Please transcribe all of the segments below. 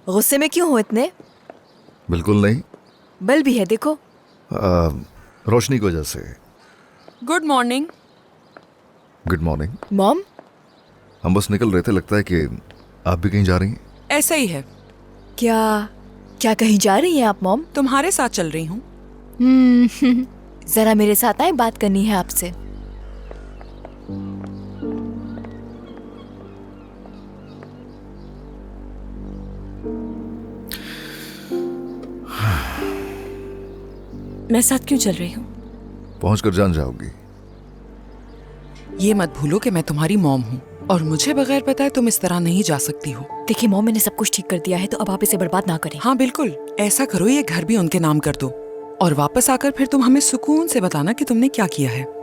गुस्से में क्यों हो इतने? बिल्कुल नहीं। बल भी है देखो। रोशनी की वजह से। Good morning. Good morning. Mom, हम बस निकल रहे थे, लगता है कि आप भी कहीं जा रही हैं। ऐसा ही है। क्या क्या कहीं जा रही हैं आप मॉम? तुम्हारे साथ चल रही हूँ। जरा मेरे साथ आए, बात करनी है आपसे। मैं साथ क्यों चल रही हूँ? पहुंचकर जान जाओगी। ये मत भूलो कि मैं तुम्हारी मॉम हूँ और मुझे बगैर बताए तुम इस तरह नहीं जा सकती हो। देखिए मॉम, मैंने सब कुछ ठीक कर दिया है, तो अब आप इसे बर्बाद ना करें। हाँ बिल्कुल, ऐसा करो, ये घर भी उनके नाम कर दो और वापस आकर फिर तुम हमें सुकून से बताना कि तुमने क्या किया है।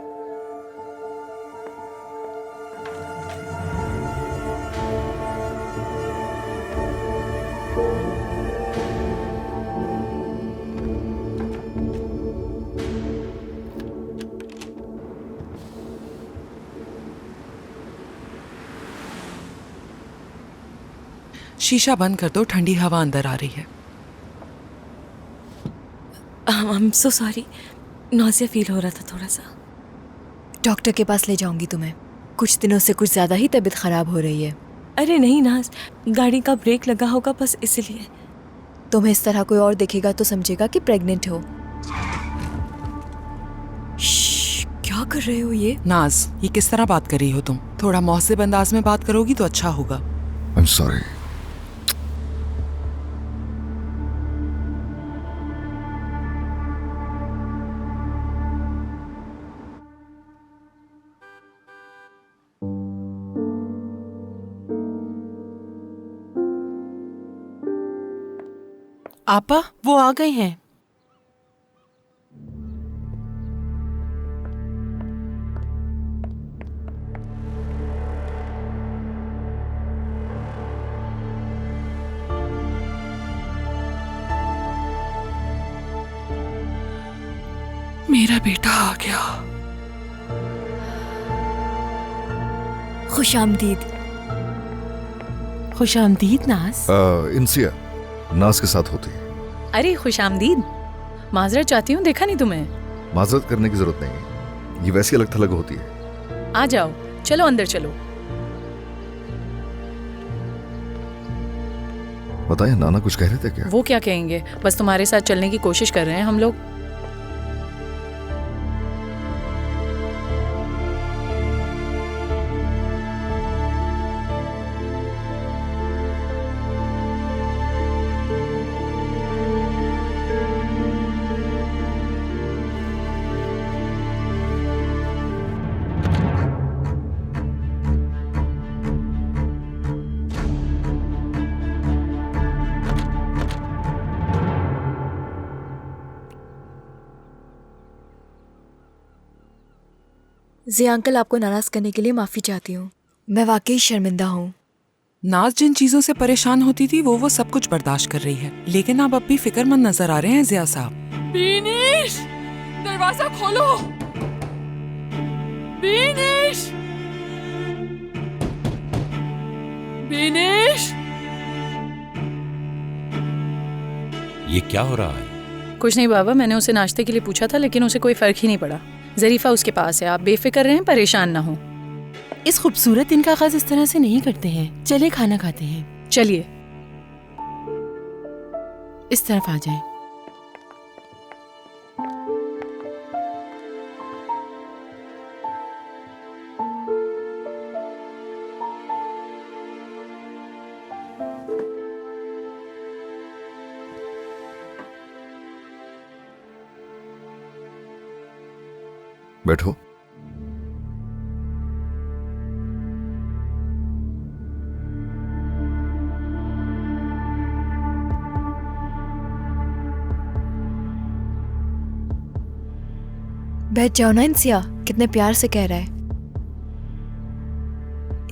शीशा बंद कर दो, ठंडी हवा अंदर आ रही है। I am so sorry, nausea feel हो रहा था थोड़ा सा। डॉक्टर के पास ले जाऊंगी तुम्हें। कुछ दिनों से कुछ ज्यादा ही तबीयत खराब हो रही है। अरे नहीं नाज, गाड़ी का ब्रेक लगा होगा बस इसलिए। तुम्हें इस तरह कोई और देखेगा तो समझेगा कि प्रेग्नेंट हो। क्या कर रहे हो ये? नाज, ये किस तरह बात कर रही हो तुम? थोड़ा मौहसिब अंदाज में बात करोगी तो अच्छा होगा। I am sorry. आपा वो आ गए हैं। मेरा बेटा आ गया। खुशामदीद। खुशामदीद नाज। इंसिया नाज के साथ होती है। अरे खुशामदीद, माजरत चाहती हूँ, देखा नहीं तुम्हें। माजरत करने की जरूरत नहीं है, ये वैसी अलग थलग होती है। आ जाओ, चलो अंदर चलो। बताइए, नाना कुछ कह रहे थे क्या? वो क्या कहेंगे, बस तुम्हारे साथ चलने की कोशिश कर रहे हैं हम लोग। जी अंकल, आपको नाराज करने के लिए माफी चाहती हूँ। मैं वाकई शर्मिंदा हूँ। नाज जिन चीजों से परेशान होती थी वो सब कुछ बर्दाश्त कर रही है, लेकिन आप अब भी फिक्रमंद नजर आ रहे हैं जिया साहब। बीनिश, दरवाजा खोलो। बीनिश, बीनिश। ये क्या हो रहा है? कुछ नहीं बाबा, मैंने उसे नाश्ते के लिए पूछा था लेकिन उसे कोई फर्क ही नहीं पड़ा। जरीफा उसके पास है, आप बेफिक्र रहें, परेशान ना हो। इस खूबसूरत दिन का आगाज इस तरह से नहीं करते हैं। चले खाना खाते हैं। चलिए। इस तरफ आ जाएं। बैठो। बैठ जाओ ना इंसिया, कितने प्यार से कह रहा है।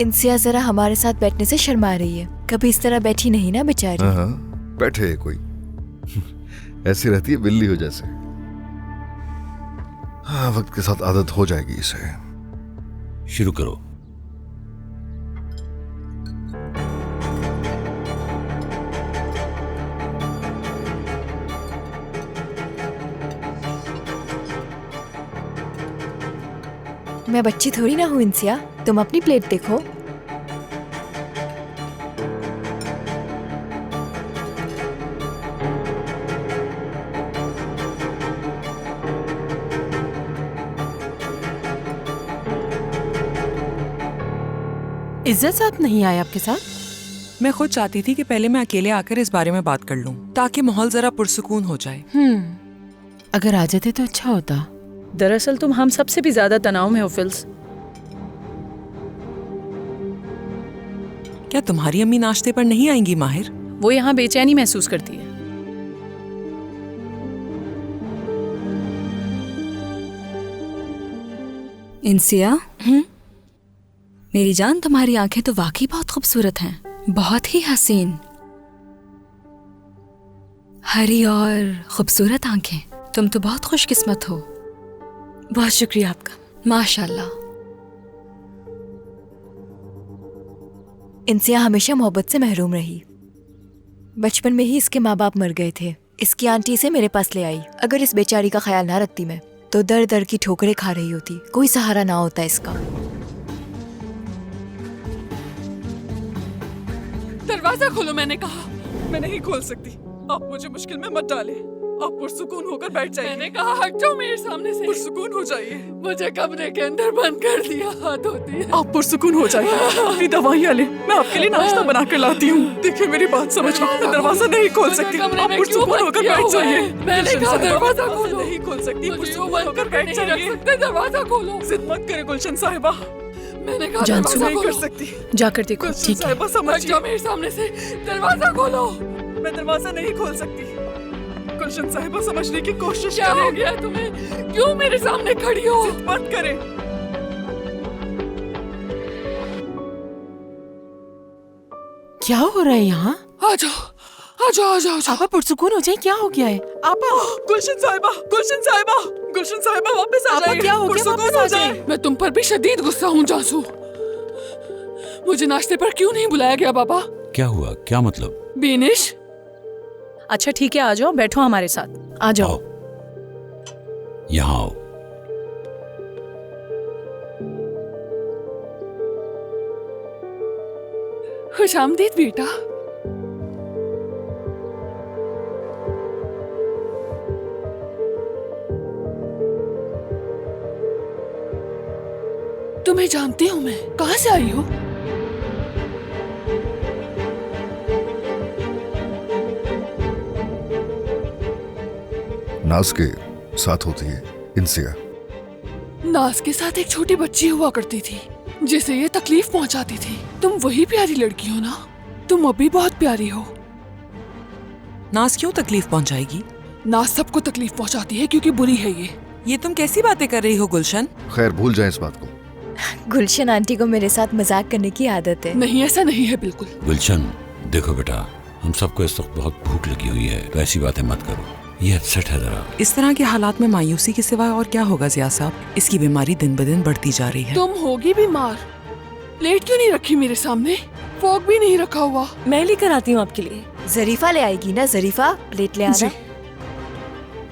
इंसिया जरा हमारे साथ बैठने से शर्मा रही है। कभी इस तरह बैठी नहीं ना बेचारी। हाँ, बैठे कोई। ऐसी रहती है बिल्ली हो जैसे। हाँ, वक्त के साथ आदत हो जाएगी इसे। शुरू करो। मैं बच्ची थोड़ी ना हूँ इंसिया, तुम अपनी प्लेट देखो। इज्जत साहब नहीं आए आपके साथ? मैं खुद चाहती थी कि पहले मैं अकेले आकर इस बारे में बात कर लूं, ताकि माहौल जरा पुरसुकून हो जाए। अगर आ जाते तो अच्छा होता। दरअसल तुम हम सबसे भी ज्यादा तनाव में हो फिल्स। क्या तुम्हारी अम्मी नाश्ते पर नहीं आएंगी माहिर? वो यहाँ बेचैनी महसूस करती है। इंसिया, मेरी जान, तुम्हारी आंखें तो वाकई बहुत खूबसूरत हैं, बहुत ही हसीन, हरी और खूबसूरत आंखें। तुम तो बहुत खुशकिस्मत हो। बहुत शुक्रिया आपका, माशाल्लाह। इंसिया हमेशा मोहब्बत से महरूम रही। बचपन में ही इसके माँ बाप मर गए थे। इसकी आंटी से मेरे पास ले आई। अगर इस बेचारी का ख्याल ना रखती मैं, तो दर दर की ठोकरें खा रही होती, कोई सहारा ना होता इसका। दरवाजा खोलो, मैंने कहा। मैं नहीं खोल सकती। आप मुझे मुश्किल में मत डालें। आप पुरसुकून होकर बैठ जाइए। मैंने कहा हट जाओ मेरे सामने से। पुरसुकून हो जाइए। मुझे कमरे के अंदर बंद कर दिया, हाथ होती है। आप पुरसुकून हो जाइए। अपनी दवाइयाँ ले, मैं आपके लिए नाश्ता बना कर लाती हूँ। देखिए मेरी बात समझिए, मैं दरवाजा नहीं खोल सकती। आप पुरसुकून होकर बैठ जाइए। मैंने कहा दरवाजा खोलो। नहीं खोल सकती, पुरसुकून होकर बैठ जाइए। दरवाजा खोलो। जिद मत करे गुलशन साहिबा। मैंने कहा दरवाजा नहीं कर सकती। जाकर देखो। ठीक है, समझ जाओ मेरे सामने से। दरवाजा खोलो। मैं दरवाजा नहीं खोल सकती। गुलशन साहिबा समझने की कोशिश क्या हो गया तुम्हें? क्यों मेरे सामने खड़ी हो? जिद मत करे। क्या हो रहा है यहाँ? आ जाओ, आ जाओ, आ जाओ। आपा पुरसुकून हो जाए, क्या हो गया है? आपा, गुलशन साहिबा, गुलशन साहिबा, गुलशन साहिबा वापस आ जाइए। क्या हो गया? वापस आ जाए। मैं तुम पर भी शदीद गुस्सा हूँ जासू। मुझे नाश्ते पर क्यों नहीं बुलाया गया बाबा? क्या हुआ? क्या मतलब? बीनिश, अच्छा ठीक है, आ जाओ, बैठो हमारे साथ। आ जाओ। आओ, यहाँ आओ। खुशामदीद बेटा। तुम्हें जानती हूँ मैं। कहाँ से आई हो? नाज के साथ होती है इंसिया। नाज के साथ एक छोटी बच्ची हुआ करती थी, जिसे ये तकलीफ पहुंचाती थी। तुम वही प्यारी लड़की हो ना? तुम अभी बहुत प्यारी हो। नाज क्यों तकलीफ पहुंचाएगी? नाज सबको तकलीफ पहुंचाती है क्योंकि बुरी है ये तुम कैसी बातें कर रही हो गुलशन? खैर भूल जाए इस बात को। गुलशन आंटी को मेरे साथ मजाक करने की आदत है। नहीं, ऐसा नहीं है बिल्कुल। गुलशन देखो बेटा, हम सबको इस वक्त बहुत भूख लगी हुई है, तो ऐसी बातें मत करो। ये अपसेट है जरा। इस तरह के हालात में मायूसी के सिवा और क्या होगा जिया साहब? इसकी बीमारी दिन ब दिन बढ़ती जा रही है। तुम होगी बीमार। प्लेट क्यों नहीं रखी मेरे सामने? फोक भी नहीं रखा हुआ। मैं लेकर आती हूँ आपके लिए। जरीफा ले आएगी ना? जरीफा प्लेट ले आना।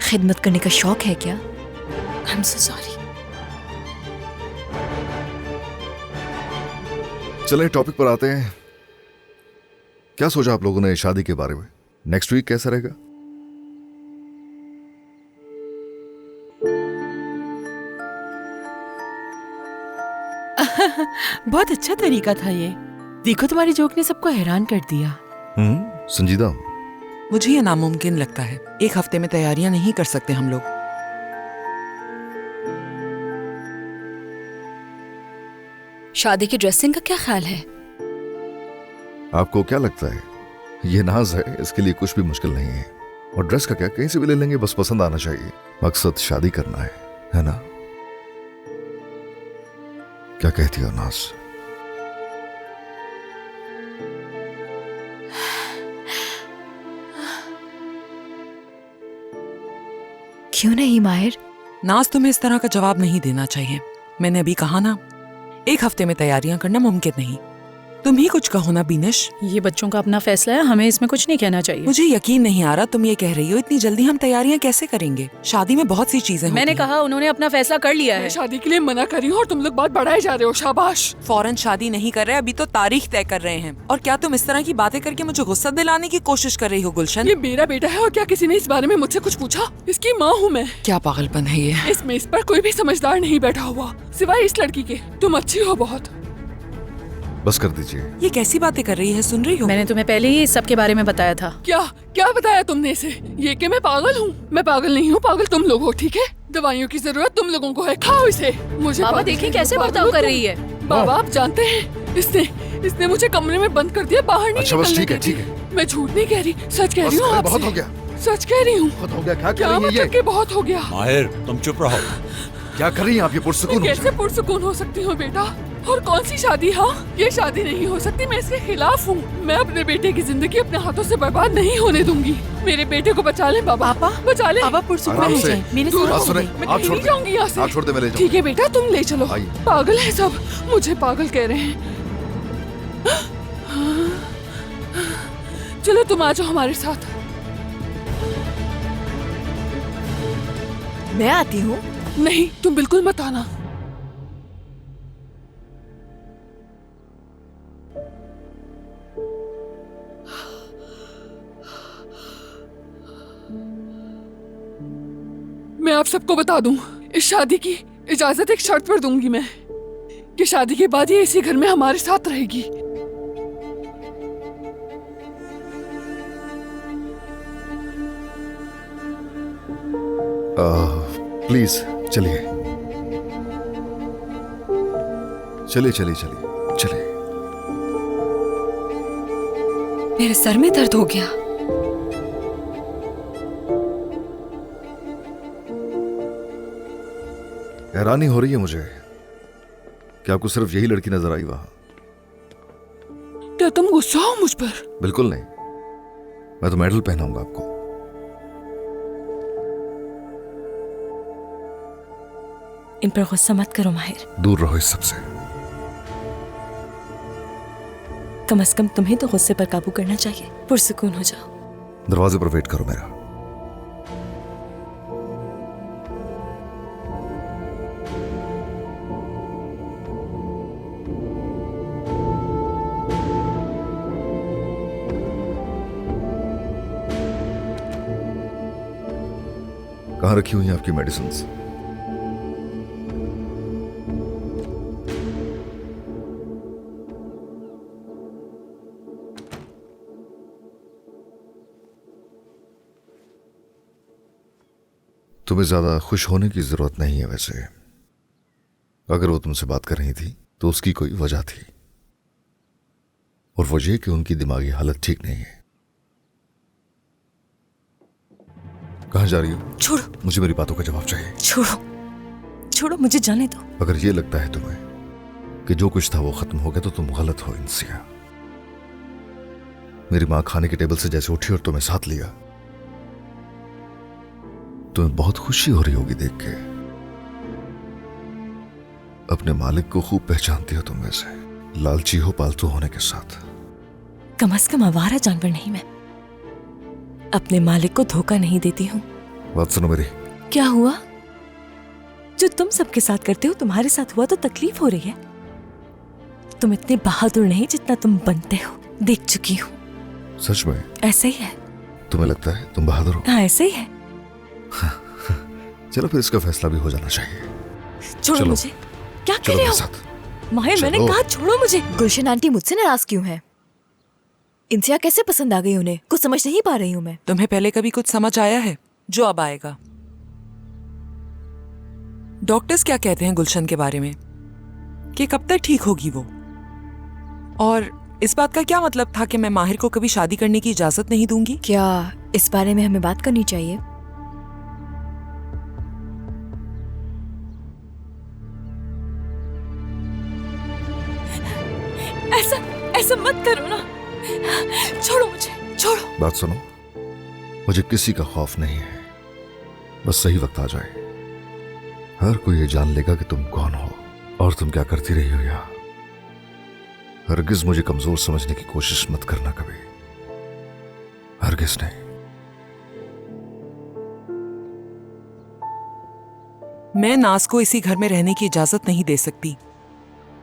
खिदमत करने का शौक है क्या? I'm so sorry। चले टॉपिक पर आते हैं। क्या सोचा आप लोगों ने शादी के बारे में? नेक्स्ट वीक कैसा रहेगा? बहुत अच्छा तरीका था ये। देखो तुम्हारी जोक ने सबको हैरान कर दिया। संजीदा हूं। मुझे ये नामुमकिन लगता है। एक हफ्ते में तैयारियां नहीं कर सकते हम लोग। शादी की ड्रेसिंग का क्या ख्याल है? आपको क्या लगता है? ये नाज है, इसके लिए कुछ भी मुश्किल नहीं है। और ड्रेस का क्या, कहीं से भी ले लेंगे, बस पसंद आना चाहिए। मकसद शादी करना है ना? क्या कहती हो नाज? क्यों नहीं माहिर? नाज, तुम्हें इस तरह का जवाब नहीं देना चाहिए। मैंने अभी कहा ना, एक हफ्ते में तैयारियां करना मुमकिन नहीं। तुम ही कुछ कहो ना बीनश। ये बच्चों का अपना फैसला है, हमें इसमें कुछ नहीं कहना चाहिए। मुझे यकीन नहीं आ रहा तुम ये कह रही हो। इतनी जल्दी हम तैयारियां कैसे करेंगे? शादी में बहुत सी चीजें मैंने होती हैं। कहा उन्होंने अपना फैसला कर लिया मैं है। शादी के लिए मना कर रही हूँ और तुम लोग बात बढ़ाए जा रहे हो। शाबाश। फौरन शादी नहीं कर रहे, अभी तो तारीख तय कर रहे हैं। और क्या तुम इस तरह की बातें करके मुझे गुस्सा दिलाने की कोशिश कर रही हो गुलशन? ये मेरा बेटा है और क्या किसी ने इस बारे में मुझसे कुछ पूछा? इसकी माँ हूँ मैं। क्या पागलपन है ये? इसमें इस पर कोई भी समझदार नहीं बैठा हुआ सिवाय इस लड़की के। तुम अच्छी हो बहुत। बस कर दीजिए। ये कैसी बातें कर रही है, सुन रही हो? मैंने तुम्हें पहले ही इस सब के बारे में बताया था। क्या क्या बताया तुमने इसे? ये कि मैं पागल हूँ? मैं पागल नहीं हूँ, पागल तुम लोग हो। ठीक है, दवाइयों की जरूरत तुम लोगों को है, खाओ इसे। मुझे बाबा पागल देखिए नहीं, कैसे पागल बर्ताव हो कर तुम। रही है। बाबा आप जानते हैं इसने मुझे कमरे में बंद कर दिया, बाहर नहीं अच्छा, बस निकलने ठीक है, देती। ठीक है। मैं झूठ नहीं कह रही, सच कह बस रही हूँ अरे, बहुत हो आपसे। गया, सच कह रही हूँ। बहुत हो गया। क्या कर क्या रही है मतलब ये? कि बहुत हो गया? माहिर तुम चुप रहो। क्या कर रही हैं आप? ये पुरसकून हो कैसे जाए। पुरसुकून हो सकती हूँ बेटा? और कौन सी शादी? हाँ, ये शादी नहीं हो सकती। मैं इसके खिलाफ हूँ। मैं अपने बेटे की जिंदगी अपने हाथों से बर्बाद नहीं होने दूंगी। मेरे बेटे को बचा ले बाबा। पापा, बचा ले। पापा पुरसुकून आराम हो से। जाए। मेरे दूर साथ बात हो सुने, जाए। मैं आप कहीं छोड़ नहीं दे। जाऊंगी यहाँ से। आप छोड़ दे, मैं ले ठीक है बेटा, तुम ले चलो। आइए। पागल है सब, मुझे पागल कह रहे हैं। चलो तुम आ जाओ हमारे साथ। मैं आती हूँ। नहीं, तुम बिल्कुल मत आना। मैं आप सबको बता दूं, इस शादी की इजाजत एक शर्त पर दूंगी मैं, कि शादी के बाद ये इसी घर में हमारे साथ रहेगी। प्लीज चलिए, चलिए चलिए चलिए चलिए। मेरे सर में दर्द हो गया। हैरानी हो रही है मुझे कि आपको सिर्फ यही लड़की नजर आई वहां। क्या तुम गुस्सा हो मुझ पर? बिल्कुल नहीं, मैं तो मेडल पहनाऊंगा आपको। इन पर गुस्सा मत करो माहिर। दूर रहो इस सबसे। कम से कम तुम्हें तो गुस्से पर काबू करना चाहिए। पुरसुकून हो जाओ। दरवाजे पर वेट करो मेरा। कहाँ रखी हुई हैं आपकी मेडिसिन्स? तुम्हें ज्यादा खुश होने की जरूरत नहीं है। वैसे अगर वो तुमसे बात कर रही थी तो उसकी कोई वजह थी, और वो ये कि उनकी दिमागी हालत ठीक नहीं है। कहाँ जा रही हो? छोड़ो, मुझे मेरी बातों का जवाब चाहिए। छोड़ो, छोड़ो, मुझे जाने दो। अगर ये लगता है तुम्हें कि जो कुछ था वो खत्म हो गया तो तुम गलत हो इंसिया। मेरी मां खाने के टेबल से जैसे उठी और तुम्हें साथ लिया, तुम्हें बहुत खुशी हो रही होगी देख के। अपने मालिक को खूब पहचानती हो तुम। वैसे लालची हो पालतू होने के साथ। कम से कम आवारा जानवर नहीं मैं। अपने मालिक को धोखा नहीं देती हूँ। बात सुनो मेरी। क्या हुआ? जो तुम सबके साथ करते हो तुम्हारे साथ हुआ तो तकलीफ हो रही है। तुम इतने बहादुर नहीं जितना तुम बनते हो। देख चुकी हूँ। सच में? ऐसा ही है। तुम्हें लगता है तुम बहादुर हो? हाँ, ऐसा ही है। चलो फिर इसका फैसला भी हो जाना चाहिए। छोड़ो चलो। मुझे। क्या कर चलो रहे मेरे हो? साथ। माहिर, मैंने चलो। कहा छोड़ो मुझे। गुलशन आंटी मुझसे नाराज क्यों है? इंसिया कैसे पसंद आ गई उन्हें? कुछ समझ नहीं पा रही हूँ मैं। तुम्हें पहले कभी कुछ समझ आया है जो अब आएगा? डॉक्टर्स क्या कहते हैं गुलशन के बारे में कि कब तक ठीक होगी वो? और इस बात का क्या मतलब था कि मैं माहिर को कभी शादी करने की इजाजत नहीं दूंगी? क्या इस बारे में हमें बात करनी चाहिए? ऐसा ऐसा मत करो ना। छोड़ो मुझे, छोड़ो। बात सुनो, मुझे किसी का खौफ नहीं है। बस सही वक्त आ जाए, हर कोई ये जान लेगा कि तुम कौन हो और तुम क्या करती रही हो यहाँ। हरगिज मुझे कमजोर समझने की कोशिश मत करना कभी, हरगिज नहीं। मैं नाज को इसी घर में रहने की इजाजत नहीं दे सकती।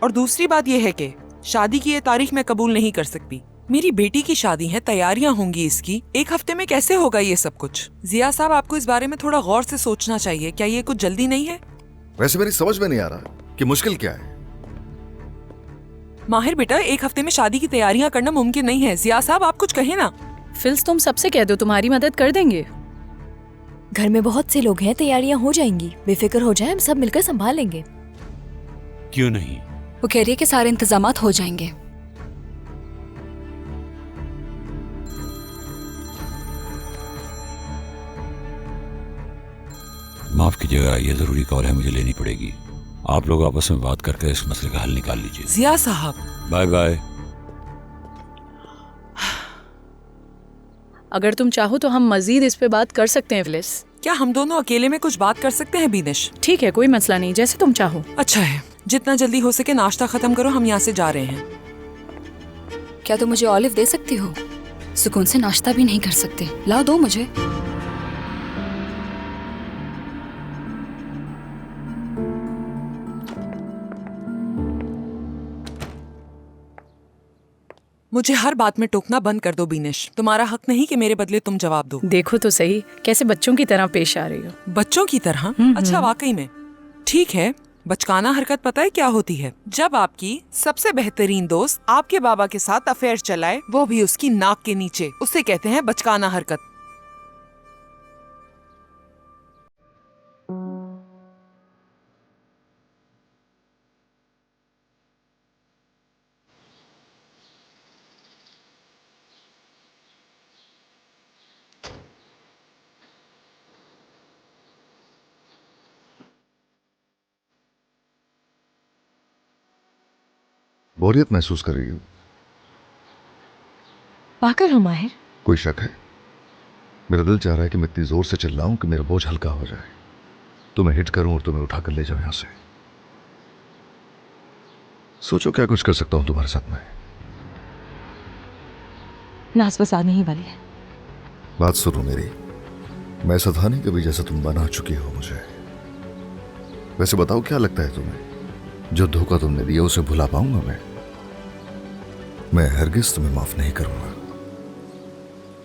और दूसरी बात यह है कि शादी की ये तारीख मैं कबूल नहीं कर सकती। मेरी बेटी की शादी है, तैयारियां होंगी इसकी, 1 हफ्ते में कैसे होगा ये सब कुछ? जिया साहब, आपको इस बारे में थोड़ा गौर से सोचना चाहिए। क्या ये कुछ जल्दी नहीं है? वैसे मेरी समझ में नहीं आ रहा कि मुश्किल क्या है। माहिर बेटा, 1 हफ्ते में शादी की तैयारियां करना मुमकिन नहीं है। जिया साहब, आप कुछ कहें ना। फिल्स, तुम सबसे कह दो, तुम्हारी मदद कर देंगे। घर में बहुत से लोग हैं, तैयारियां हो जाएंगी, बेफिक्र हो जाए, हम सब मिलकर संभाल लेंगे। क्यों नहीं? वो कह रही है कि सारे इंतजामात हो जाएंगे। माफ कीजिएगा, ये जरूरी कॉल है, मुझे लेनी पड़ेगी। आप लोग आपस में बात करके इस मसले का हल निकाल लीजिए। जिया साहब, बाय बाय। अगर तुम चाहो तो हम मजीद इस पे बात कर सकते हैं फिलिस। क्या हम दोनों अकेले में कुछ बात कर सकते हैं बीनिश? ठीक है, कोई मसला नहीं, जैसे तुम चाहो। अच्छा है, जितना जल्दी हो सके नाश्ता खत्म करो, हम यहाँ से जा रहे हैं। क्या तुम मुझे ऑलिव दे सकती हो? सुकून से नाश्ता भी नहीं कर सकते। लाओ, दो मुझे। मुझे हर बात में टोकना बंद कर दो बीनिश। तुम्हारा हक नहीं कि मेरे बदले तुम जवाब दो। देखो तो सही कैसे बच्चों की तरह पेश आ रही हो। बच्चों की तरह? अच्छा, वाकई में। ठीक है, बचकाना हरकत पता है क्या होती है? जब आपकी सबसे बेहतरीन दोस्त आपके बाबा के साथ अफेयर चलाए, वो भी उसकी नाक के नीचे, उसे कहते हैं बचकाना हरकत। बोरियत महसूस कर रही हूँ? पाकर हो माहिर? कोई शक है? मेरा दिल चाह रहा है कि मैं इतनी जोर से चिल्लाऊं कि मेरा बोझ हल्का हो जाए, तुम्हें हिट करूं और तुम्हें उठाकर ले जाऊं यहां से। सोचो क्या कुछ कर सकता हूं तुम्हारे साथ में। नाज बस आने ही वाली है। बात सुनो मेरी, मैं ऐसा था नहीं कभी जैसा तुम बना चुकी हो मुझे। वैसे बताओ क्या लगता है तुम्हें, जो धोखा तुमने दिया उसे भुला पाऊंगा मैं हरगिज तुम्हें माफ नहीं करूंगा।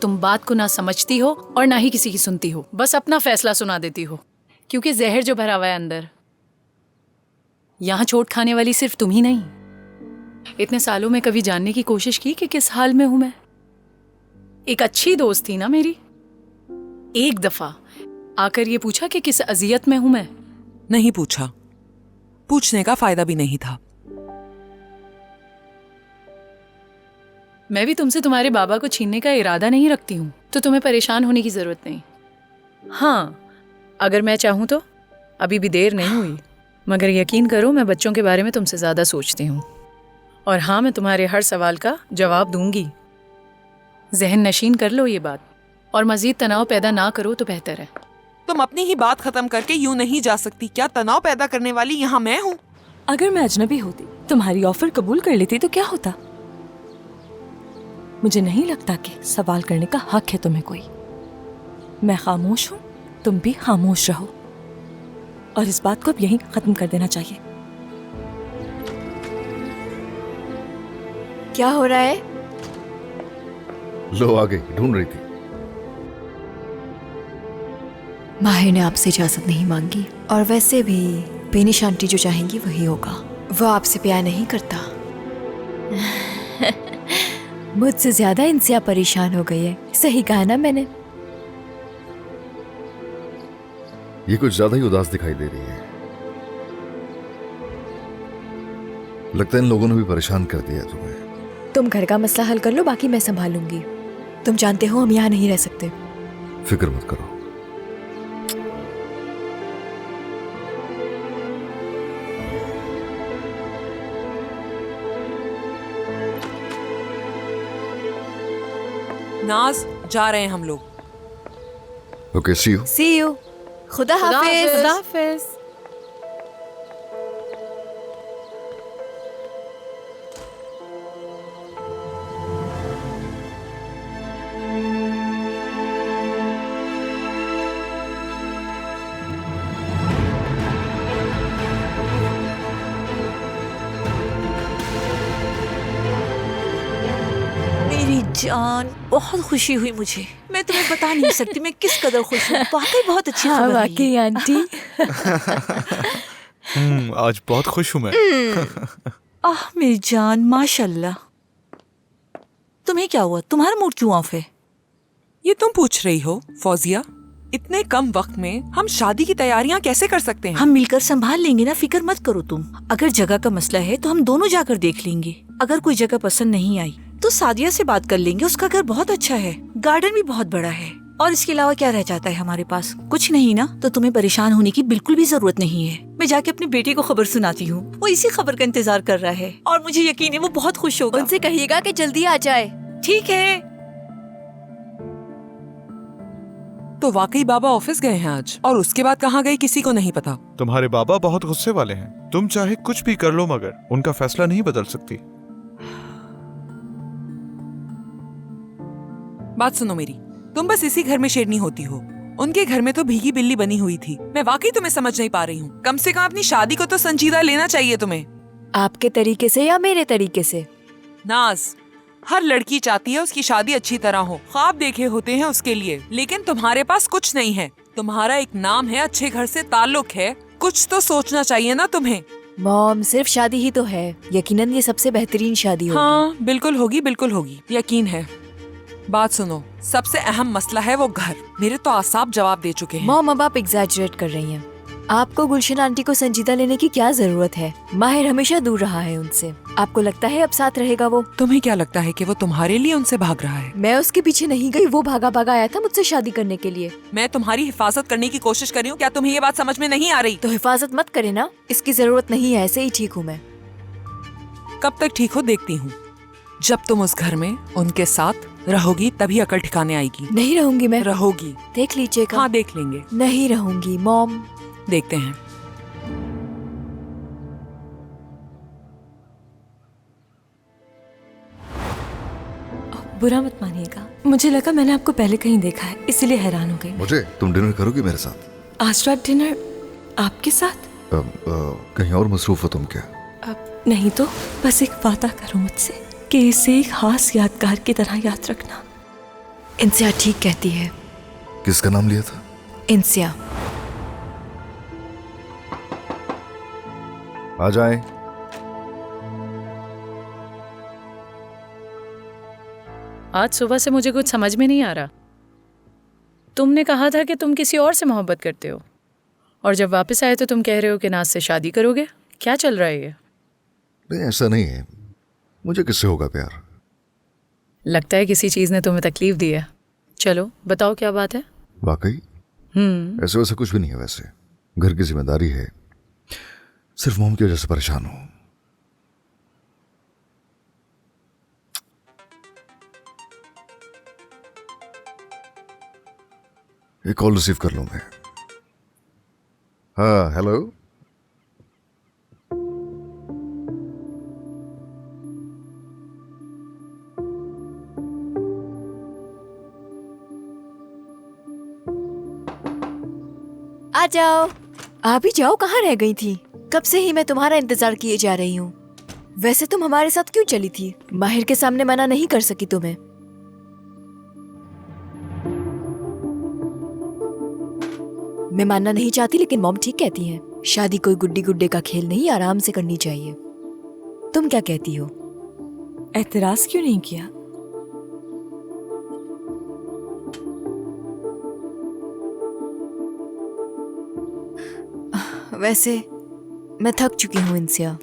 तुम बात को ना समझती हो और ना ही किसी की सुनती हो, बस अपना फैसला सुना देती हो। क्योंकि जहर जो भरा हुआ है अंदर, यहां चोट खाने वाली सिर्फ तुम ही नहीं। इतने सालों में कभी जानने की कोशिश की कि किस हाल में हूं मैं? एक अच्छी दोस्त थी ना मेरी, एक दफा आकर ये पूछा कि किस अजियत में हूं मैं? नहीं पूछा, पूछने का फायदा भी नहीं था। मैं भी तुमसे तुम्हारे बाबा को छीनने का इरादा नहीं रखती हूँ, तो तुम्हें परेशान होने की जरूरत नहीं। हाँ, अगर मैं चाहूँ तो अभी भी देर नहीं हुई, मगर यकीन करो मैं बच्चों के बारे में तुमसे ज्यादा सोचती हूँ। और हाँ, मैं तुम्हारे हर सवाल का जवाब दूंगी। जहन नशीन कर लो ये बात, और मजीद तनाव पैदा ना करो तो बेहतर है। तुम अपनी ही बात खत्म करके यूं नहीं जा सकती। क्या तनाव पैदा करने वाली यहाँ मैं हूँ? अगर मैं अजनबी होती, तुम्हारी ऑफर कबूल कर लेती तो क्या होता? मुझे नहीं लगता कि सवाल करने का हक है तुम्हें कोई। मैं खामोश हूं, तुम भी खामोश रहो, और इस बात को अब यहीं खत्म कर देना चाहिए। क्या हो रहा है? लो आ गई, ढूंढ रही थी। माहिर ने आपसे इजाजत नहीं मांगी, और वैसे भी बेनिश आंटी जो चाहेंगी वही होगा। वो आपसे प्यार नहीं करता। मुझसे ज्यादा इनसे आप परेशान हो गई है। सही कहा ना मैंने? ये कुछ ज्यादा ही उदास दिखाई दे रही है। लगता है इन लोगों ने भी परेशान कर दिया तुम्हें। तुम घर का मसला हल कर लो, बाकी मैं संभालूंगी। तुम जानते हो हम यहाँ नहीं रह सकते। फिक्र मत करो। नाज, जा रहे हैं हम लोग। Okay, see you. See you. खुदा हाफिज। खुदा हाफिज। जान, बहुत खुशी हुई मुझे। मैं तुम्हें बता नहीं सकती मैं किस कदर खुश हूँ। वाकई बहुत अच्छी हाँ खबर है वाकई ये। आंटी। आज बहुत खुश हूँ मैं। आह मेरी जान, माशाल्लाह। तुम्हें क्या हुआ? तुम्हारा मूड क्यों ऑफ है? ये तुम पूछ रही हो फौजिया? इतने कम वक्त में हम शादी की तैयारियां कैसे कर सकते हैं? हम मिलकर संभाल लेंगे ना, फिक्र मत करो तुम। अगर जगह का मसला है तो हम दोनों जाकर देख लेंगे। अगर कोई जगह पसंद नहीं आई तो सादिया से बात कर लेंगे। उसका घर बहुत अच्छा है, गार्डन भी बहुत बड़ा है, और इसके अलावा क्या रह जाता है हमारे पास? कुछ नहीं ना। तो तुम्हें परेशान होने की बिल्कुल भी जरूरत नहीं है। मैं जाके अपने बेटे को खबर सुनाती हूँ। वो इसी खबर का इंतजार कर रहा है और मुझे यकीन है वो बहुत खुश होगा। उनसे कहिएगा कि जल्दी आ जाए। ठीक है। तो वाकई बाबा ऑफिस गए हैं आज, और उसके बाद कहाँ गए किसी को नहीं पता। तुम्हारे बाबा बहुत गुस्से वाले हैं। तुम चाहे कुछ भी कर लो मगर उनका फैसला नहीं बदल सकती। बात सुनो मेरी, तुम बस इसी घर में शेरनी होती हो। उनके घर में तो भीगी बिल्ली बनी हुई थी। मैं वाकई तुम्हें समझ नहीं पा रही हूँ। कम से कम अपनी शादी को तो संजीदा लेना चाहिए तुम्हें। आपके तरीके से या मेरे तरीके से? नाज, हर लड़की चाहती है उसकी शादी अच्छी तरह हो, ख्वाब देखे होते हैं उसके लिए, लेकिन तुम्हारे पास कुछ नहीं है। तुम्हारा एक नाम है, अच्छे घर से ताल्लुक है, कुछ तो सोचना चाहिए ना तुम्हें। मॉम, सिर्फ शादी ही तो है। यकीनन ये सबसे बेहतरीन शादी होगी। हाँ बिल्कुल होगी, बिल्कुल होगी, यकीन है। बात सुनो, सबसे अहम मसला है वो घर। मेरे तो आसाब जवाब दे चुके हैं। मॉम, अब आप एग्जैजरेट कर रही हैं। आपको गुलशन आंटी को संजीदा लेने की क्या जरूरत है? माहिर हमेशा दूर रहा है उनसे। आपको लगता है अब साथ रहेगा वो? तुम्हें क्या लगता है कि वो तुम्हारे लिए उनसे भाग रहा है? मैं उसके पीछे नहीं गई, वो भागा भागा आया था मुझसे शादी करने के लिए। मैं तुम्हारी हिफाजत करने की कोशिश कर रही हूँ। क्या तुम्हें ये बात समझ में नहीं आ रही? तो हिफाजत मत करे ना, इसकी जरूरत नहीं है, ऐसे ही ठीक हूँ मैं। कब तक ठीक हो देखती हूँ। जब तुम उस घर में उनके साथ रहोगी तभी अकल ठिकाने आएगी। नहीं रहूंगी मैं। रहोगी। देख लीजिएगा। हाँ देख लेंगे। नहीं रहूंगी मॉम। देखते हैं। बुरा मत मानिएगा, मुझे लगा मैंने आपको पहले कहीं देखा है, इसीलिए हैरान हो गई। मुझे तुम डिनर करोगी मेरे साथ? आज रात डिनर आपके साथ? कहीं और मसरूफ हो तुम क्या? अब नहीं तो बस एक वादा करो मुझसे कि इसे एक खास यादगार की तरह याद रखना। इंसिया ठीक कहती है। किसका नाम लिया था? इंसिया। आ जाए। आज सुबह से मुझे कुछ समझ में नहीं आ रहा। तुमने कहा था कि तुम किसी और से मोहब्बत करते हो, और जब वापस आए तो तुम कह रहे हो कि नाज से शादी करोगे। क्या चल रहा है ये? नहीं ऐसा नहीं है, मुझे किससे होगा प्यार। लगता है किसी चीज ने तुम्हें तकलीफ दी है। चलो बताओ क्या बात है। वाकई ऐसे वैसे कुछ भी नहीं है। वैसे घर की जिम्मेदारी है, सिर्फ मोम की वजह से परेशान हूं। एक कॉल रिसीव कर लूं मैं। हाँ हेलो। आ जाओ। आप ही जाओ, कहाँ रह गई थी? कब से ही मैं तुम्हारा इंतजार किए जा रही हूँ। वैसे तुम हमारे साथ क्यों चली थी? माहिर के सामने मना नहीं कर सकी तुम्हें? मैं मानना नहीं चाहती, लेकिन मॉम ठीक कहती है। शादी कोई गुड्डी गुड्डे का खेल नहीं, आराम से करनी चाहिए। तुम क्या कहती हो? एतराज क्यों नहीं किया? वैसे मैं थक चुकी हूँ इंसिया,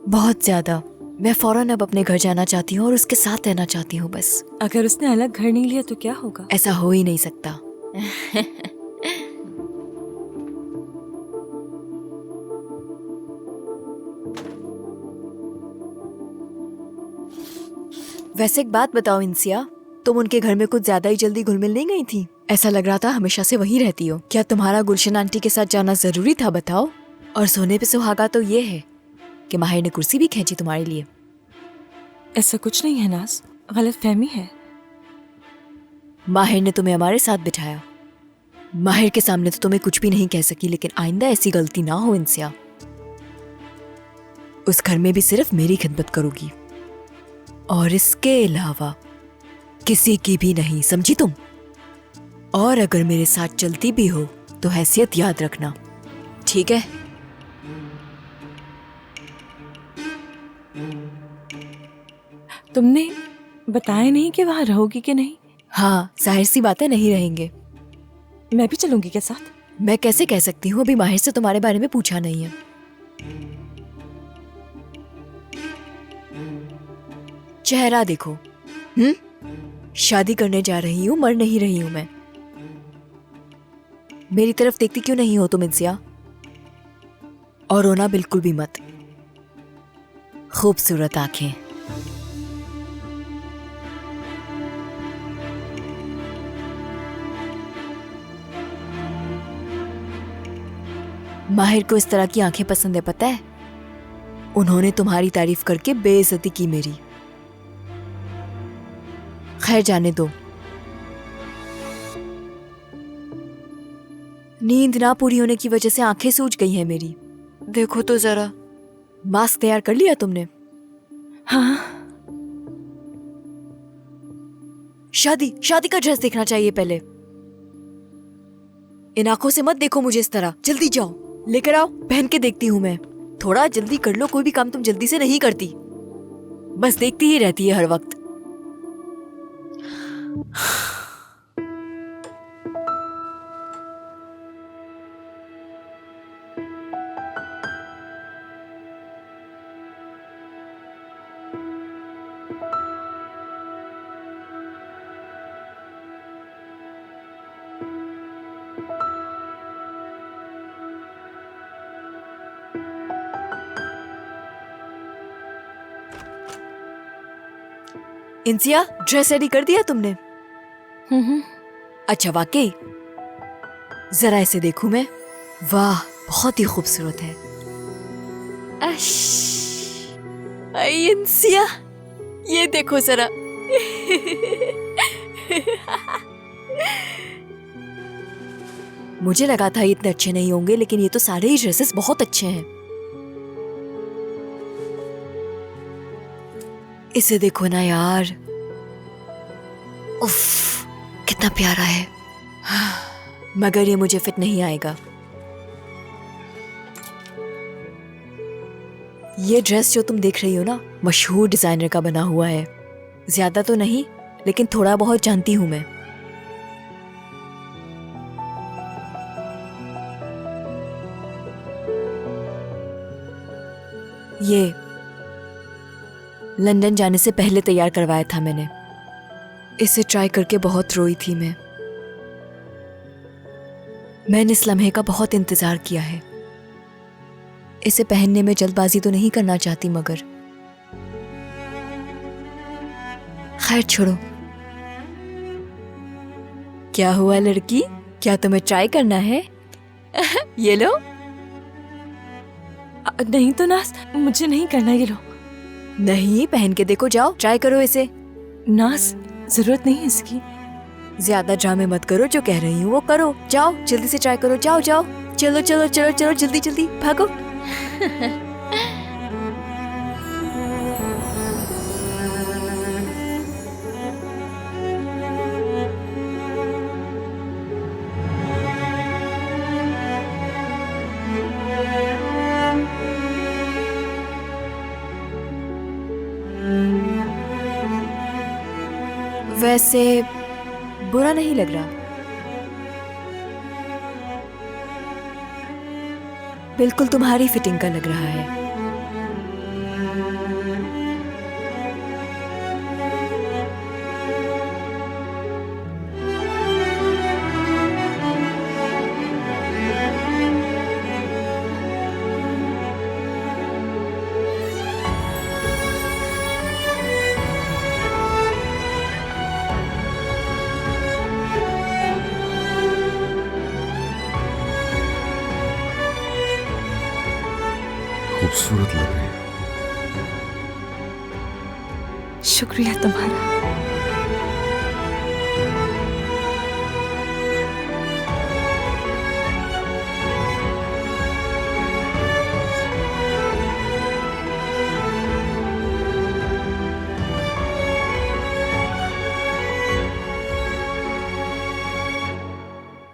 बहुत ज्यादा। मैं फौरन अब अपने घर जाना चाहती हूँ और उसके साथ रहना चाहती हूँ बस। अगर उसने अलग घर नहीं लिया तो क्या होगा? ऐसा हो ही नहीं सकता। वैसे एक बात बताओ इंसिया, तुम उनके घर में कुछ ज्यादा ही जल्दी घुल मिल नहीं गई थी? ऐसा लग रहा था हमेशा से वहीं रहती हो। क्या तुम्हारा गुलशन आंटी के साथ जाना जरूरी था, बताओ? और सोने पे सुहागा तो ये है कि माहिर ने कुर्सी भी खींची तुम्हारे लिए। ऐसा कुछ नहीं है नाज, गलत फहमी है। माहिर ने तुम्हें हमारे साथ बिठाया। माहिर के सामने तो तुम्हें कुछ भी नहीं कह सकी, लेकिन आइंदा ऐसी गलती ना हो इंसिया। उस घर में भी सिर्फ मेरी खिदमत करोगी, और इसके अलावा किसी की भी नहीं, समझी तुम? और अगर मेरे साथ चलती भी हो तो हैसियत याद रखना, ठीक है? तुमने बताया नहीं कि वहाँ रहोगी कि नहीं? हाँ, जाहिर सी बात है, नहीं रहेंगे। मैं भी चलूंगी क्या साथ? मैं कैसे कह सकती हूँ, अभी माहिर से तुम्हारे बारे में पूछा नहीं है। चेहरा देखो। शादी करने जा रही हूँ, मर नहीं रही हूँ मैं। मेरी तरफ देखती क्यों नहीं हो तुम इंसिया? और रोना बिल्कुल भी मत। खूबसूरत आंखें। माहिर को इस तरह की आंखें पसंद है, पता है? उन्होंने तुम्हारी तारीफ करके बेइज्जती की मेरी। खैर जाने दो। नींद ना पूरी होने की वजह से आंखें सूज गई हैं मेरी। देखो तो जरा। मास्क तैयार कर लिया तुमने? हाँ। शादी का ड्रेस देखना चाहिए पहले। इन आंखों से मत देखो मुझे इस तरह। जल्दी जाओ, लेकर आओ, पहन के देखती हूं मैं। थोड़ा जल्दी कर लो, कोई भी काम तुम जल्दी से नहीं करती, बस देखती ही रहती है हर वक्त। इंसिया, ड्रेस रेडी कर दिया तुमने? अच्छा, वाकई? जरा इसे देखूं मैं। वाह, बहुत ही खूबसूरत है। इंसिया, ये देखो जरा। मुझे लगा था इतने अच्छे नहीं होंगे, लेकिन ये तो सारे ही ड्रेसेस बहुत अच्छे हैं। इसे देखो ना यार। उफ, कितना प्यारा है। मगर ये मुझे फिट नहीं आएगा। ये ड्रेस जो तुम देख रही हो ना, मशहूर डिजाइनर का बना हुआ है। ज्यादा तो नहीं, लेकिन थोड़ा बहुत जानती हूं मैं। ये लंदन जाने से पहले तैयार करवाया था मैंने। इसे ट्राई करके बहुत रोई थी मैं। मैंने इस लम्हे का बहुत इंतजार किया है। इसे पहनने में जल्दबाजी तो नहीं करना चाहती, मगर खैर छोड़ो। क्या हुआ लड़की, क्या तुम्हें ट्राई करना है? ये लो। नहीं तो नाज, मुझे नहीं करना। ये लो। नहीं, पहन के देखो, जाओ ट्राई करो इसे। नाज, जरूरत नहीं है इसकी। ज्यादा ड्रामे मत करो, जो कह रही हूँ वो करो। जाओ जल्दी से ट्राई करो, जाओ जाओ। चलो चलो चलो चलो, जल्दी जल्दी भागो। वैसे बुरा नहीं लग रहा। बिल्कुल तुम्हारी फिटिंग का लग रहा है। खूबसूरत लग रही है। शुक्रिया तुम्हारा।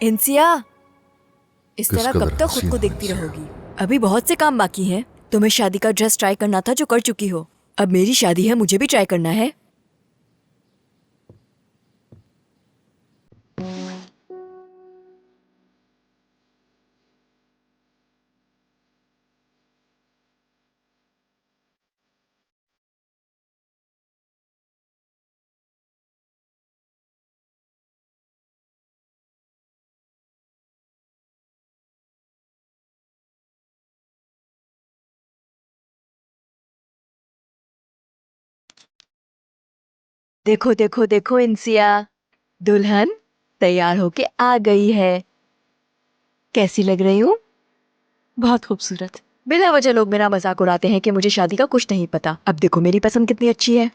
इंसिया, इस किस तरह कदर कब तक खुद हसीन को हो देखती इंसिया। रहोगी? अभी बहुत से काम बाकी हैं। तुम्हें शादी का ड्रेस ट्राई करना था जो कर चुकी हो। अब मेरी शादी है, मुझे भी ट्राई करना है। देखो देखो देखो इंसिया, दुल्हन तैयार होके आ गई है। कैसी लग रही हूँ? बहुत खूबसूरत। बिना वजह लोग मेरा मजाक उड़ाते हैं कि मुझे शादी का कुछ नहीं पता। अब देखो मेरी पसंद कितनी अच्छी है।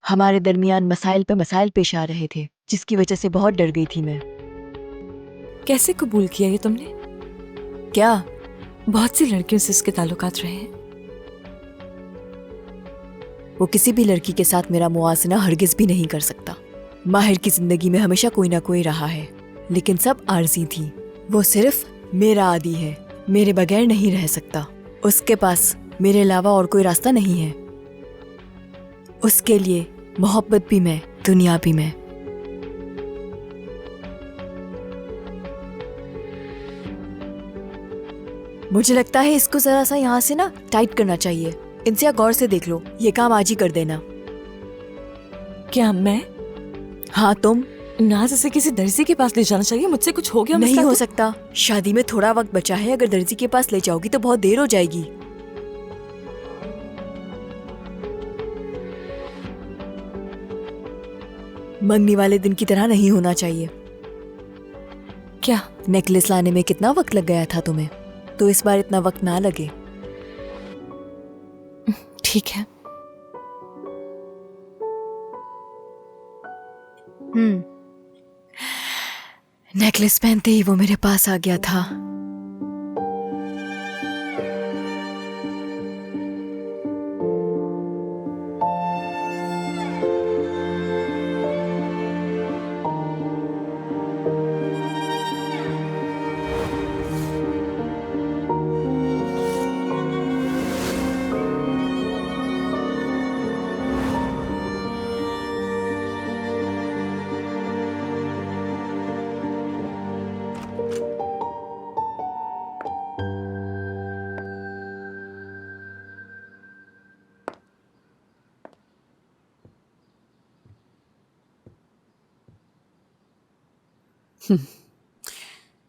हमारे दरमियान मसाइल पे मसाइल पेश आ रहे थे, जिसकी वजह से बहुत डर गई थी मैं। कैसे कबूल किया ये तुमने? क्या? बहुत सी लड़कियों से इसके ताल्लुकात रहे हैं। वो किसी भी लड़की के साथ मेरा मुआसना हरगिज भी नहीं कर सकता। माहिर की जिंदगी में हमेशा कोई ना कोई रहा है, लेकिन सब आरजी थी। वो सिर्फ मेरा आदी है, मेरे बगैर नहीं रह सकता। उसके पास मेरे अलावा और कोई रास्ता नहीं है। उसके लिए मोहब्बत भी मैं, दुनिया भी मैं। मुझे लगता है इसको जरा सा यहाँ से ना टाइट करना चाहिए। इंसिया गौर से देख लो, ये काम आज ही कर देना। क्या मैं? हाँ तुम। नाज इसे किसी दर्जी के पास ले जाना चाहिए। मुझसे कुछ हो गया नहीं मसला हो तो? सकता। शादी में थोड़ा वक्त बचा है, अगर दर्जी के पास ले जाओगी तो बहुत देर हो जाएगी। मंगनी वाले दिन की तरह नहीं होना चाहिए। क्या? नेकलेस लाने में कितना वक्त लग गया था तुम्हें, तो इस बार इतना वक्त ना लगे। ठीक है। नेकलेस पहनते ही वो मेरे पास आ गया था।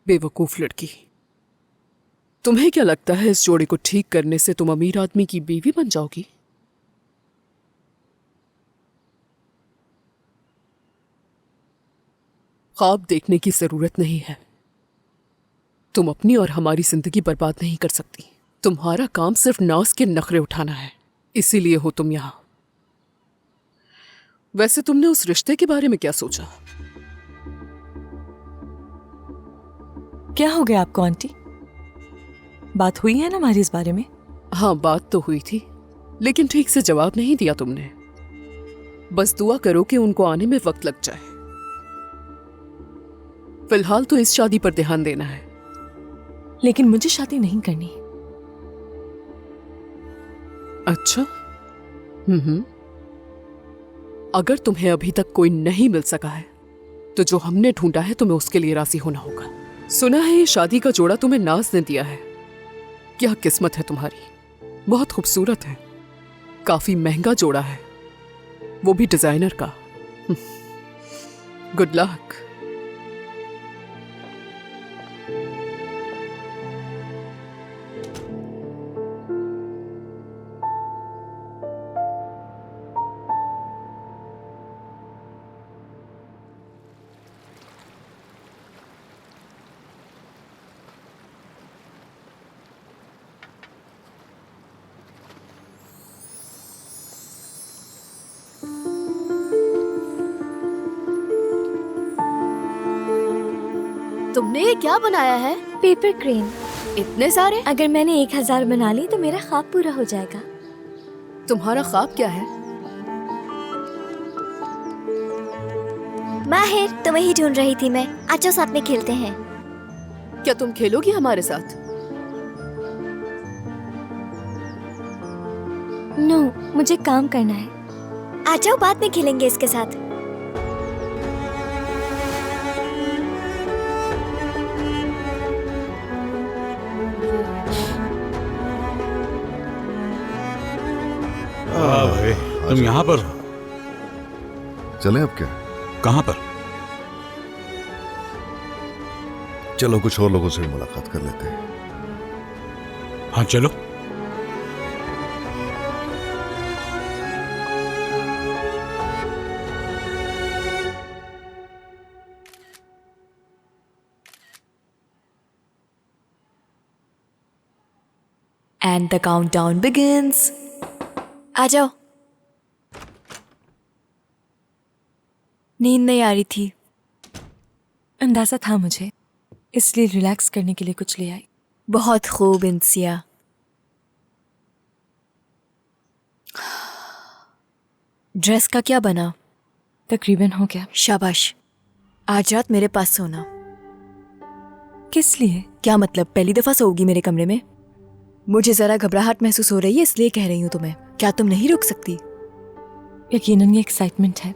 बेवकूफ लड़की। तुम्हें क्या लगता है इस जोड़े को ठीक करने से तुम अमीर आदमी की बीवी बन जाओगी? ख्वाब देखने की जरूरत नहीं है। तुम अपनी और हमारी जिंदगी बर्बाद नहीं कर सकती। तुम्हारा काम सिर्फ नाज के नखरे उठाना है, इसीलिए हो तुम यहां। वैसे तुमने उस रिश्ते के बारे में क्या सोचा? क्या हो गया आपको आंटी? बात हुई है ना हमारी इस बारे में? हाँ, बात तो हुई थी, लेकिन ठीक से जवाब नहीं दिया तुमने। बस दुआ करो कि उनको आने में वक्त लग जाए। फिलहाल तो इस शादी पर ध्यान देना है। लेकिन मुझे शादी नहीं करनी। अच्छा। अगर तुम्हें अभी तक कोई नहीं मिल सका है, तो जो हमने ढूंढा है तुम्हें उसके लिए राजी होना होगा। सुना है ये शादी का जोड़ा तुम्हें नाज ने दिया है। क्या किस्मत है तुम्हारी, बहुत खूबसूरत है। काफी महंगा जोड़ा है, वो भी डिजाइनर का। Good luck. तुमने ये क्या बनाया है? Paper crane. इतने सारे? अगर मैंने 1000 बना ली तो मेरा ख्वाब पूरा हो जाएगा। तुम्हारा ख्वाब क्या है? माहिर, तुम्हें ही ढूंढ रही थी मैं। आजो साथ में खेलते हैं। क्या तुम खेलोगी हमारे साथ? नो, मुझे काम करना है। आ जाओ, बाद में खेलेंगे इसके साथ। भाई तुम यहाँ पर हो? चलें अब क्या? कहाँ पर? चलो कुछ और लोगों से भी मुलाकात कर लेते हैं। हाँ चलो। And the countdown begins. आ जाओ। नींद नहीं आ रही थी। अंदाजा था मुझे, इसलिए रिलैक्स करने के लिए कुछ ले आई। बहुत खूब इंसिया। ड्रेस का क्या बना? तकरीबन हो गया। शाबाश। आज रात मेरे पास सोना। किस लिए? क्या मतलब, पहली दफा सोओगी मेरे कमरे में? मुझे जरा घबराहट महसूस हो रही है, इसलिए कह रही हूँ तुम्हें। क्या तुम नहीं रुक सकती? यकीनन ये एक्साइटमेंट है।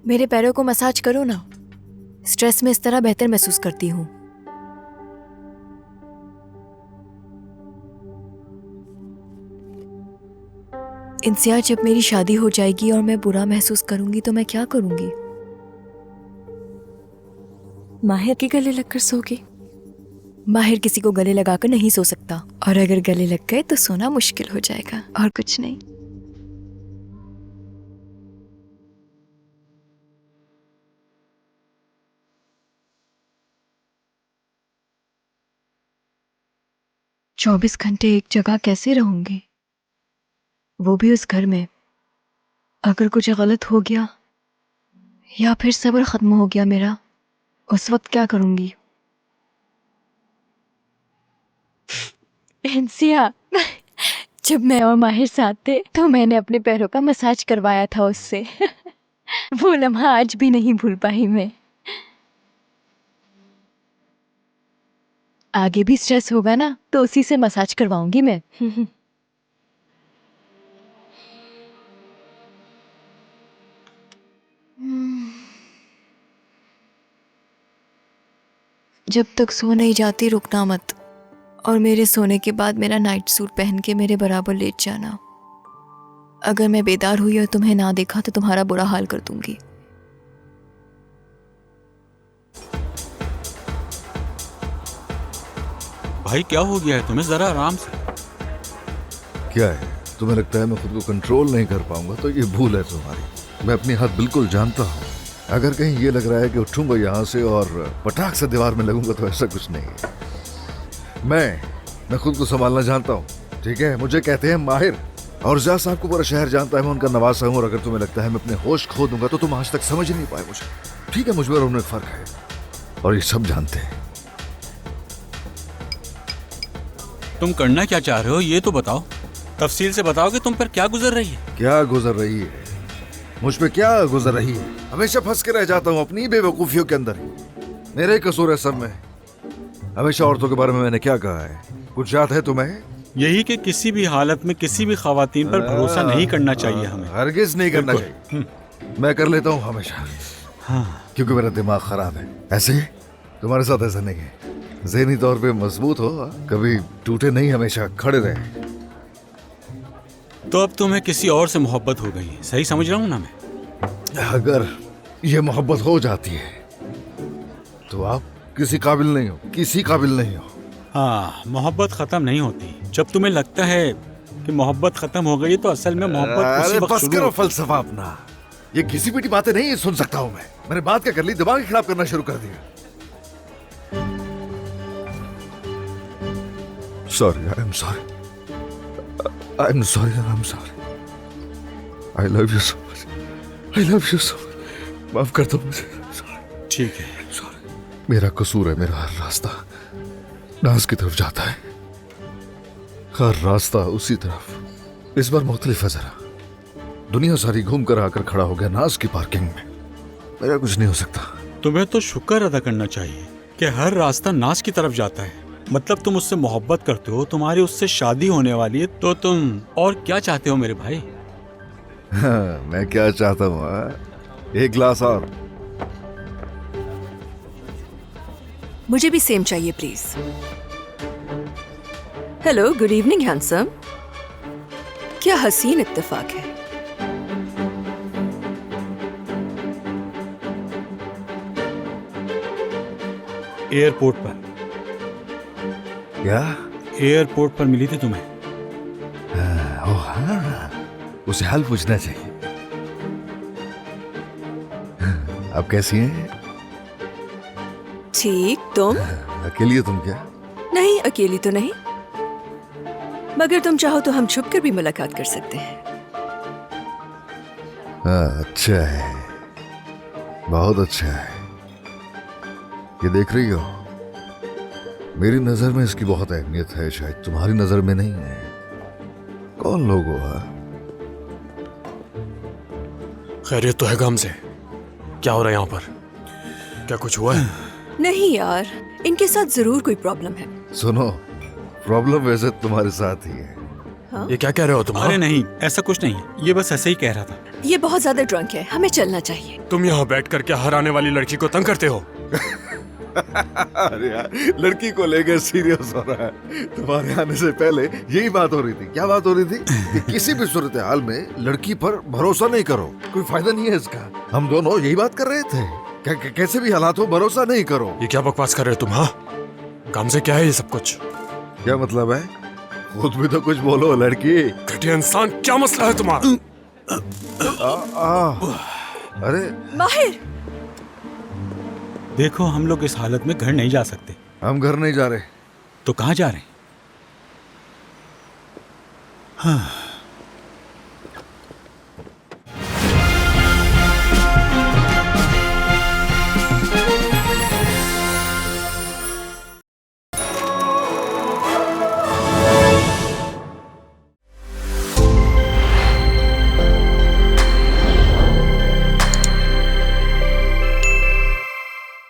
मेरे पैरों को मसाज करो ना। स्ट्रेस में इस तरह बेहतर महसूस करती हूँ। इंसिया, जब मेरी शादी हो जाएगी और मैं बुरा महसूस करूंगी तो मैं क्या करूंगी? माहिर के गले लगकर सोगी? माहिर किसी को गले लगाकर नहीं सो सकता, और अगर गले लग गए तो सोना मुश्किल हो जाएगा, और कुछ नहीं। चौबीस घंटे एक जगह कैसे रहूंगी, वो भी उस घर में? अगर कुछ गलत हो गया या फिर सब्र खत्म हो गया मेरा, उस वक्त क्या करूंगी? इंसिया, जब मैं और माहिर साथ थे तो मैंने अपने पैरों का मसाज करवाया था उससे। वो लम्हा आज भी नहीं भूल पाई मैं। आगे भी स्ट्रेस होगा ना तो उसी से मसाज करवाऊंगी मैं। जब तक सो नहीं जाती रुकना मत, और मेरे सोने के बाद मेरा नाइट सूट पहन के मेरे बराबर लेट जाना। अगर मैं बेदार हुई और तुम्हें ना देखा तो तुम्हारा बुरा हाल कर दूंगी। भाई क्या हो गया है तुम्हें? जरा आराम से। क्या है, तुम्हें लगता है मैं खुद को कंट्रोल नहीं कर पाऊंगा? तो ये भूल है तुम्हारी। मैं अपनी हद बिल्कुल जानता हूँ। अगर कहीं ये लग रहा है कि उठूंगा यहाँ से और पटाख से दीवार में लगूंगा तो ऐसा कुछ नहीं है। मैं खुद को संभालना जानता हूँ, ठीक है? मुझे कहते हैं माहिर, और जा साहब को पूरा शहर जानता है मैं उनका नवासा हूँ। और अगर तुम्हें लगता है मैं अपने होश खो दूंगा तो तुम आज तक समझ ही नहीं पाए मुझे, ठीक है? मुझ में और उनमें फर्क है, और ये सब जानते हैं। तुम करना क्या चाह रहे हो ये तो बताओ, तफसील से बताओ कि तुम पर क्या गुजर रही है। क्या गुजर रही है? मुझ पे क्या गुजर रही है? हमेशा फंस के रह जाता हूँ अपनी बेवकूफियों के अंदर। मेरे ही कसूर है सब में। हमेशा औरतों के बारे में मैंने क्या कहा है, कुछ याद है तुम्हें? यही कि किसी भी हालत में किसी भी खवातीन पर भरोसा नहीं करना चाहिए हमें। हरगिज नहीं करना चाहिए। मैं कर लेता हूँ हमेशा, हाँ, क्योंकि मेरा दिमाग खराब है। ऐसे तुम्हारे साथ ऐसा नहीं है। ज़हनी तौर पे मजबूत हो, कभी टूटे नहीं, हमेशा खड़े रहे। तो अब तुम्हें किसी और से मोहब्बत हो गई है, सही समझ रहा हूँ ना मैं? अगर ये मोहब्बत हो जाती है तो आप किसी काबिल नहीं हो, किसी काबिल नहीं हो। हाँ, मोहब्बत खत्म नहीं होती। जब तुम्हें लगता है कि मोहब्बत खत्म हो गई तो असल में मोहब्बत उसी वक्त बस शुरू करो होती है। फलसफा अपना। ये घिसी पिटी बातें नहीं सुन सकता हूँ मैं। मैंने बात क्या कर ली, दिमाग ही खराब करना शुरू कर दिया। Sorry, I am sorry, I am sorry, I am sorry. I love you so much, I love you so much. माफ कर दो मुझे। ठीक है। मेरा कसूर है, मेरा हर रास्ता नाज की तरफ जाता है, हर रास्ता उसी तरफ। इस बार मुख्तलिफ है जरा, दुनिया सारी घूम कर आकर खड़ा हो गया नाज की पार्किंग में। मेरा कुछ नहीं हो सकता। तुम्हें तो शुक्र अदा करना चाहिए कि हर रास्ता नाज की तरफ जाता है। मतलब तुम उससे मोहब्बत करते हो, तुम्हारी उससे शादी होने वाली है, तो तुम और क्या चाहते हो मेरे भाई? हाँ, मैं क्या चाहता हूँ? एक गिलास और। मुझे भी सेम चाहिए please. Hello, good evening handsome. क्या हसीन इत्तेफाक है। एयरपोर्ट पर। क्या? एयरपोर्ट पर मिली थी तुम्हें? हाँ, उसे हाल पूछना चाहिए। अब कैसी हैं? ठीक, तुम? अकेली हो तुम क्या? नहीं, अकेली तो नहीं, मगर तुम चाहो तो हम छुपकर भी मुलाकात कर सकते हैं। हाँ, अच्छा है, बहुत अच्छा है। ये देख रही हो, मेरी नजर में इसकी बहुत अहमियत है, शायद तुम्हारी नजर में नहीं है। कौन लोग हो? खैरियत तो है गामज़े? क्या हो रहा है यहाँ पर? क्या कुछ हुआ है? नहीं यार, इनके साथ जरूर कोई प्रॉब्लम है। सुनो, प्रॉब्लम वैसे तुम्हारे साथ ही है। हाँ? ये क्या कह रहे हो तुम? अरे नहीं, ऐसा कुछ नहीं, ये बस ऐसे ही कह रहा था। ये बहुत ज्यादा ड्रंक है, हमें चलना चाहिए। तुम यहाँ बैठ कर क्या हर आने वाली लड़की को तंग करते हो? अरे यार, लड़की को लेकर सीरियस हो रहा है। तुम्हारे आने से पहले यही बात हो रही थी। क्या बात हो रही थी? कि किसी भी सूरत हाल में लड़की पर भरोसा नहीं करो, कोई फायदा नहीं है इसका। हम दोनों यही बात कर रहे थे। कैसे भी हालात हो, भरोसा नहीं करो। ये क्या बकवास कर रहे हो तुम? हाँ गामज़े, क्या है ये सब कुछ? क्या मतलब है? खुद भी तो कुछ बोलो लड़की। घटिया इंसान, क्या मसला है तुम्हारा? अरे माहिर, देखो हम लोग इस हालत में घर नहीं जा सकते। हम घर नहीं जा रहे। तो कहाँ जा रहे हैं? हाँ